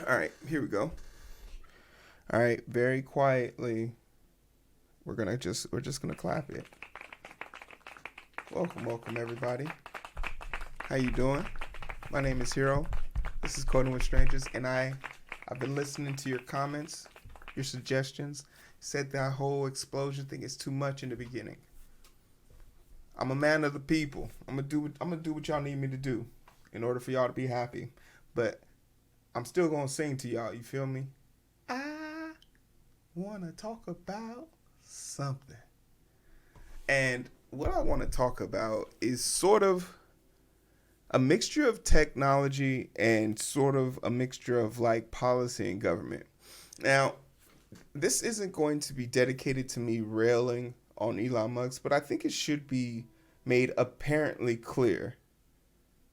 All right, here we go. All right, very quietly, we're just gonna clap it. Welcome everybody. How you doing? My name is Hero. This is Coding with Strangers, and I've been listening to your comments, your suggestions. Said that whole explosion thing is too much in the beginning. I'm a man of the people. I'm gonna do what y'all need me to do in order for y'all to be happy. But I'm still gonna sing to y'all. You feel me? I wanna talk about something. And what I want to talk about is sort of a mixture of technology and sort of a mixture of like policy and government. Now, this isn't going to be dedicated to me railing on Elon Musk, but I think it should be made apparently clear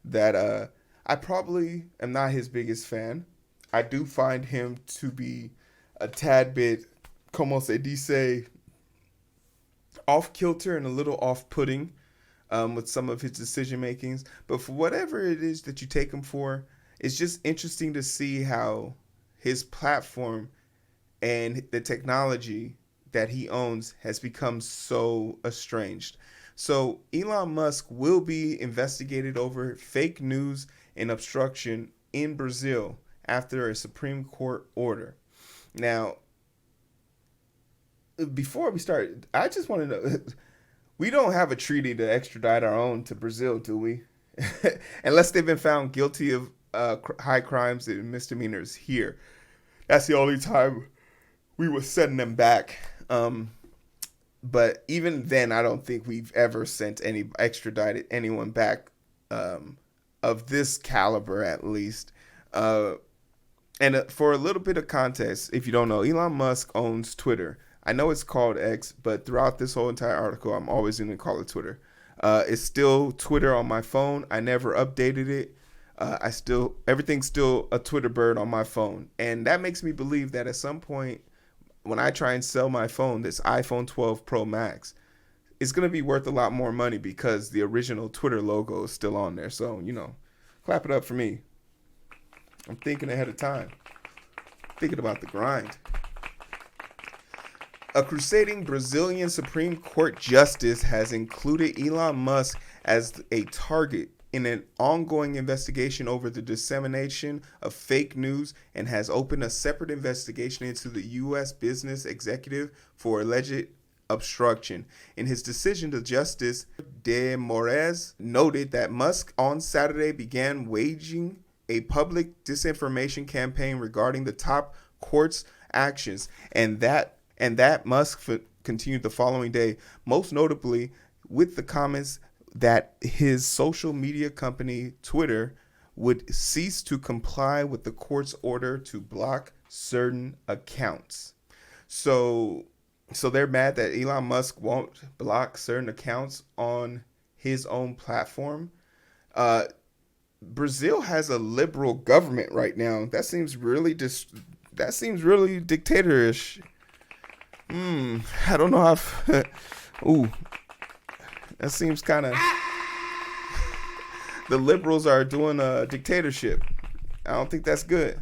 that I probably am not his biggest fan. I do find him to be a tad bit, como se dice, off kilter and a little off putting with some of his decision makings. But for whatever it is that you take him for, it's just interesting to see how his platform and the technology that he owns has become so estranged. So Elon Musk will be investigated over fake news and obstruction in Brazil after a Supreme Court order. Now, before we start, I just want to know, we don't have a treaty to extradite our own to Brazil, do we? Unless they've been found guilty of high crimes and misdemeanors here. That's the only time we were sending them back. But even then, I don't think we've ever sent any extradited anyone back of this caliber, at least. And for a little bit of context, if you don't know, Elon Musk owns Twitter. I know it's called X, but throughout this whole entire article, I'm always going to call it Twitter. It's still Twitter on my phone. I never updated it. Everything's still a Twitter bird on my phone. And that makes me believe that at some point, when I try and sell my phone, this iPhone 12 Pro Max, it's going to be worth a lot more money because the original Twitter logo is still on there. So, clap it up for me. I'm thinking ahead of time, thinking about the grind. A crusading Brazilian Supreme Court justice has included Elon Musk as a target in an ongoing investigation over the dissemination of fake news and has opened a separate investigation into the U.S. business executive for alleged obstruction. In his decision, the Justice de Moraes noted that Musk on Saturday began waging a public disinformation campaign regarding the top court's actions, and that Musk continued the following day, most notably with the comments that his social media company Twitter would cease to comply with the court's order to block certain accounts. So they're mad that Elon Musk won't block certain accounts on his own platform. Brazil has a liberal government right now. That seems really dictatorish. I don't know how. Ooh, that seems kind of. The liberals are doing a dictatorship. I don't think that's good.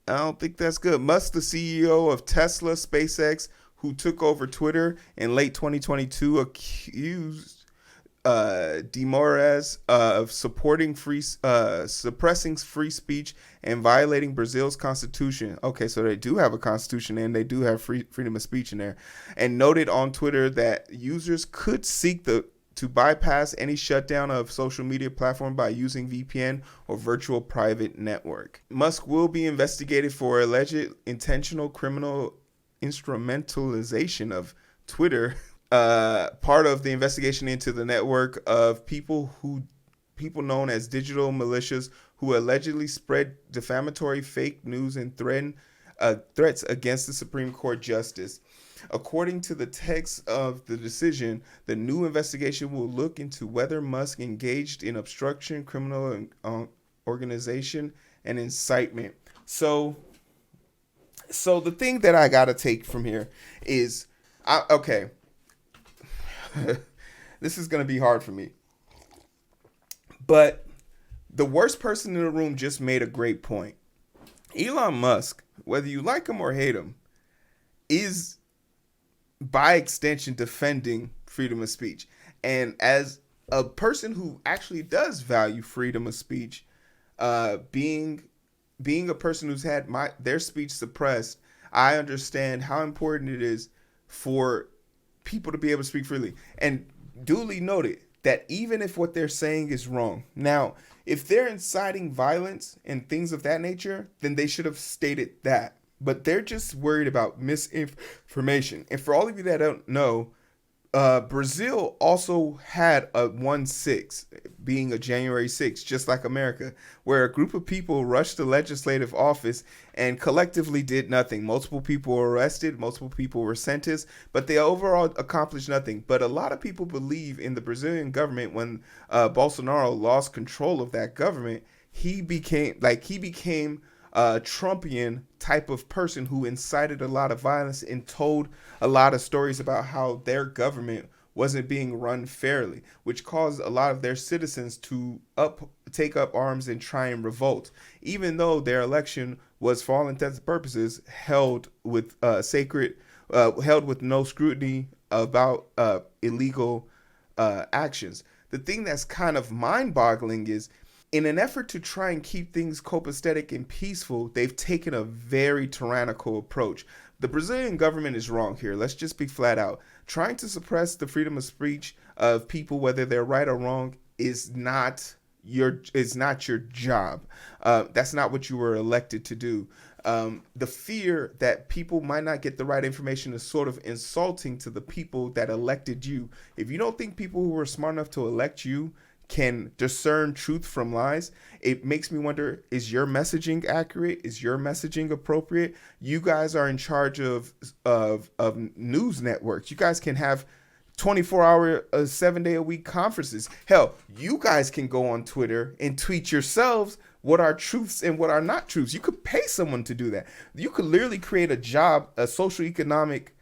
I don't think that's good. Musk, the CEO of Tesla, SpaceX, who took over Twitter in late 2022, accused Moraes of supporting suppressing free speech and violating Brazil's constitution. Okay, so they do have a constitution and they do have freedom of speech in there. And noted on Twitter that users could seek to bypass any shutdown of social media platform by using VPN or virtual private network. Musk will be investigated for alleged intentional criminal instrumentalization of Twitter, part of the investigation into the network of people known as digital militias who allegedly spread defamatory fake news and threats against the Supreme Court justice. According to the text of the decision, the new investigation will look into whether Musk engaged in obstruction, criminal organization, and incitement. So the thing that I gotta take from here is, okay, this is gonna be hard for me, but The worst person in the room just made a great point. Elon Musk, whether you like him or hate him, is by extension defending freedom of speech. And as a person who actually does value freedom of speech, being a person who's had their speech suppressed, I understand how important it is for people to be able to speak freely. And duly noted that even if what they're saying is wrong, now if they're inciting violence and things of that nature, then they should have stated that. But they're just worried about misinformation. And for all of you that don't know, Brazil also had a 1/6, being a January 6th, just like America, where a group of people rushed the legislative office and collectively did nothing. Multiple people were arrested, multiple people were sentenced, but they overall accomplished nothing. But a lot of people believe in the Brazilian government. When Bolsonaro lost control of that government, he became a Trumpian type of person who incited a lot of violence and told a lot of stories about how their government wasn't being run fairly, which caused a lot of their citizens to take up arms and try and revolt, even though their election was, for all intents and purposes, held with held with no scrutiny about illegal actions. The thing that's kind of mind-boggling is, in an effort to try and keep things copacetic and peaceful, they've taken a very tyrannical approach. The Brazilian government is wrong here. Let's just be flat out. Trying to suppress the freedom of speech of people, whether they're right or wrong, is not your job. That's not what you were elected to do. The fear that people might not get the right information is sort of insulting to the people that elected you. If you don't think people who were smart enough to elect you can discern truth from lies, it makes me wonder, is your messaging accurate? Is your messaging appropriate? You guys are in charge of news networks. You guys can have 24-hour, 7-day-a-week conferences. Hell, you guys can go on Twitter and tweet yourselves what are truths and what are not truths. You could pay someone to do that. You could literally create a job, a social economic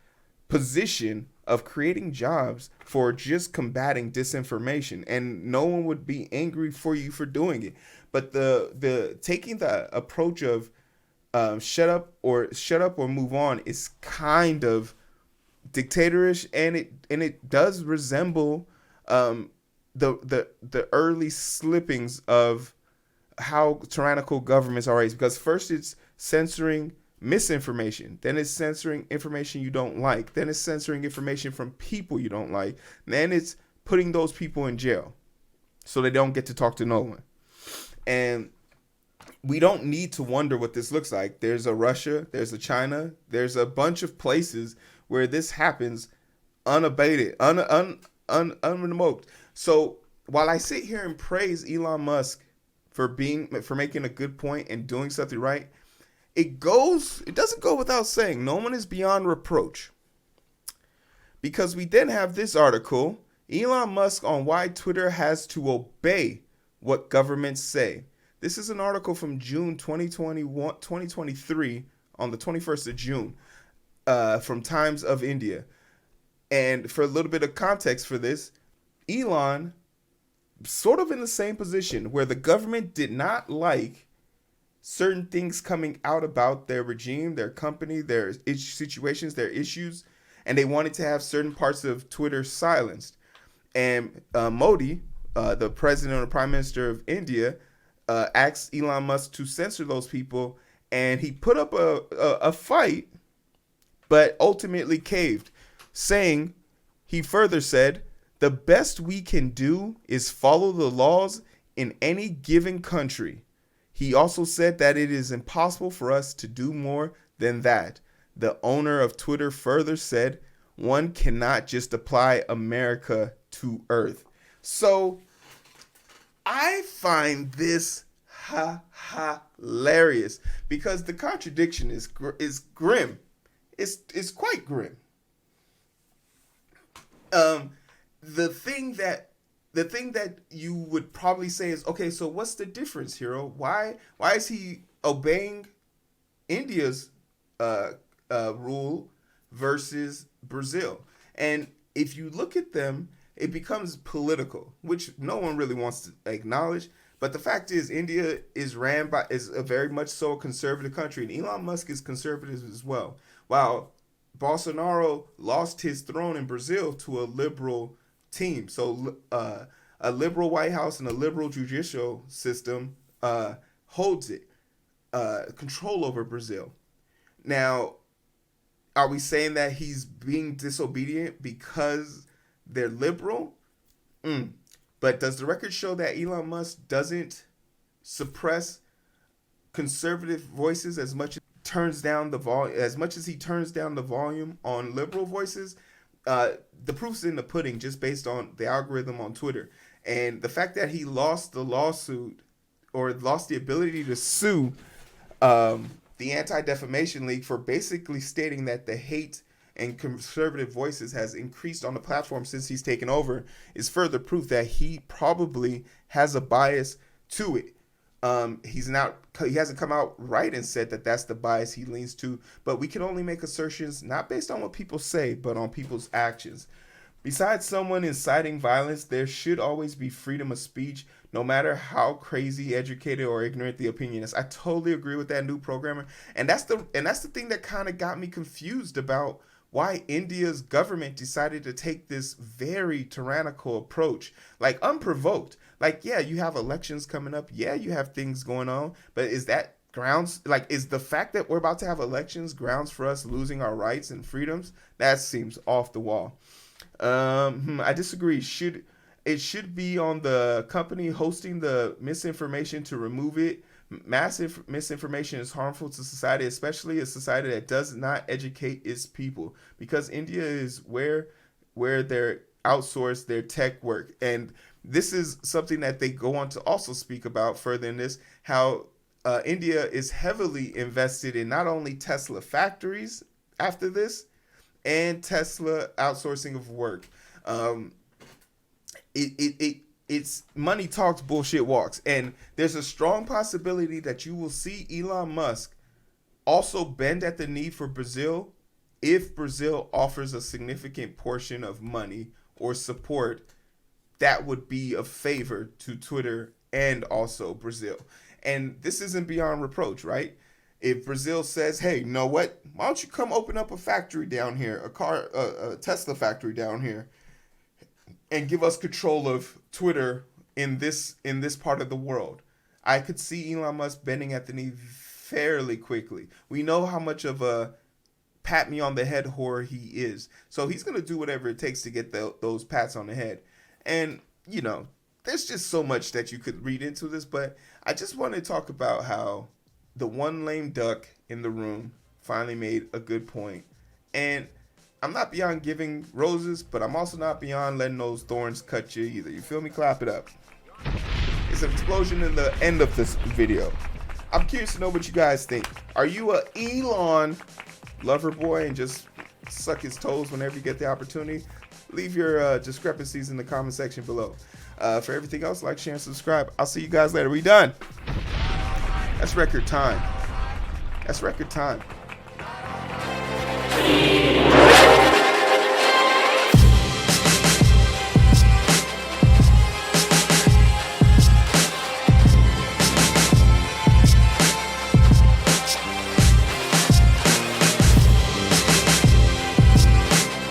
position of creating jobs for just combating disinformation, and no one would be angry for you for doing it. But the taking the approach of shut up or move on is kind of dictatorish, and it does resemble the early slippings of how tyrannical governments are raised. Because first it's censoring misinformation, then it's censoring information you don't like, then it's censoring information from people you don't like, then it's putting those people in jail so they don't get to talk to no one. And we don't need to wonder what this looks like. There's a Russia, there's a China, there's a bunch of places where this happens unabated, unremote. So while I sit here and praise Elon Musk for making a good point and doing something right, it doesn't go without saying, no one is beyond reproach. Because we then have this article, Elon Musk on why Twitter has to obey what governments say. This is an article from June 2023, on the 21st of June, from Times of India. And for a little bit of context for this, Elon, sort of in the same position, where the government did not like certain things coming out about their regime, their company, their situations, their issues, and they wanted to have certain parts of Twitter silenced. And Modi, the president or prime minister of India, asked Elon Musk to censor those people, and he put up a fight, but ultimately caved, saying, he further said, "The best we can do is follow the laws in any given country." He also said that it is impossible for us to do more than that. The owner of Twitter further said, "One cannot just apply America to Earth." So I find this hilarious, because the contradiction is grim. It's quite grim. The thing that you would probably say is, okay, so what's the difference, Hero? Why is he obeying India's rule versus Brazil? And if you look at them, it becomes political, which no one really wants to acknowledge. But the fact is, India is a very much so a conservative country, and Elon Musk is conservative as well. While Bolsonaro lost his throne in Brazil to a liberal team, so a liberal White House and a liberal judicial system holds it control over Brazil. Now, are we saying that he's being disobedient because they're liberal? But does the record show that Elon Musk doesn't suppress conservative voices as much as he turns down the volume on liberal voices? The proof's in the pudding, just based on the algorithm on Twitter. And the fact that he lost the lawsuit, or lost the ability to sue the Anti-Defamation League for basically stating that the hate and conservative voices has increased on the platform since he's taken over, is further proof that he probably has a bias to it. He hasn't come out right and said that that's the bias he leans to, but we can only make assertions not based on what people say, but on people's actions. Besides someone inciting violence, there should always be freedom of speech, no matter how crazy, educated, or ignorant the opinion is. I totally agree with that new programmer, and that's the thing that kind of got me confused about why India's government decided to take this very tyrannical approach, like unprovoked. Like, yeah, you have elections coming up, yeah, you have things going on, but is that grounds, like, is the fact that we're about to have elections grounds for us losing our rights and freedoms? That seems off the wall. I disagree. It should be on the company hosting the misinformation to remove it. Massive misinformation is harmful to society, especially a society that does not educate its people, because India is where they outsource their tech work. And this is something that they go on to also speak about further in this, how India is heavily invested in not only Tesla factories after this, and Tesla outsourcing of work. It's money talks, bullshit walks. And there's a strong possibility that you will see Elon Musk also bend at the knee for Brazil if Brazil offers a significant portion of money or support that would be a favor to Twitter and also Brazil. And this isn't beyond reproach, right? If Brazil says, hey, you know what? Why don't you come open up a factory down here, a Tesla factory down here, and give us control of Twitter in this part of the world? I could see Elon Musk bending at the knee fairly quickly. We know how much of a pat me on the head whore he is. So he's going to do whatever it takes to get those pats on the head. And, you know, there's just so much that you could read into this, but I just want to talk about how the one lame duck in the room finally made a good point. And I'm not beyond giving roses, but I'm also not beyond letting those thorns cut you either. You feel me? Clap it up. It's an explosion in the end of this video. I'm curious to know what you guys think. Are you a Elon lover boy and just suck his toes whenever you get the opportunity? Leave your discrepancies in the comment section below. For everything else, like, share, and subscribe. I'll see you guys later. We done. That's record time.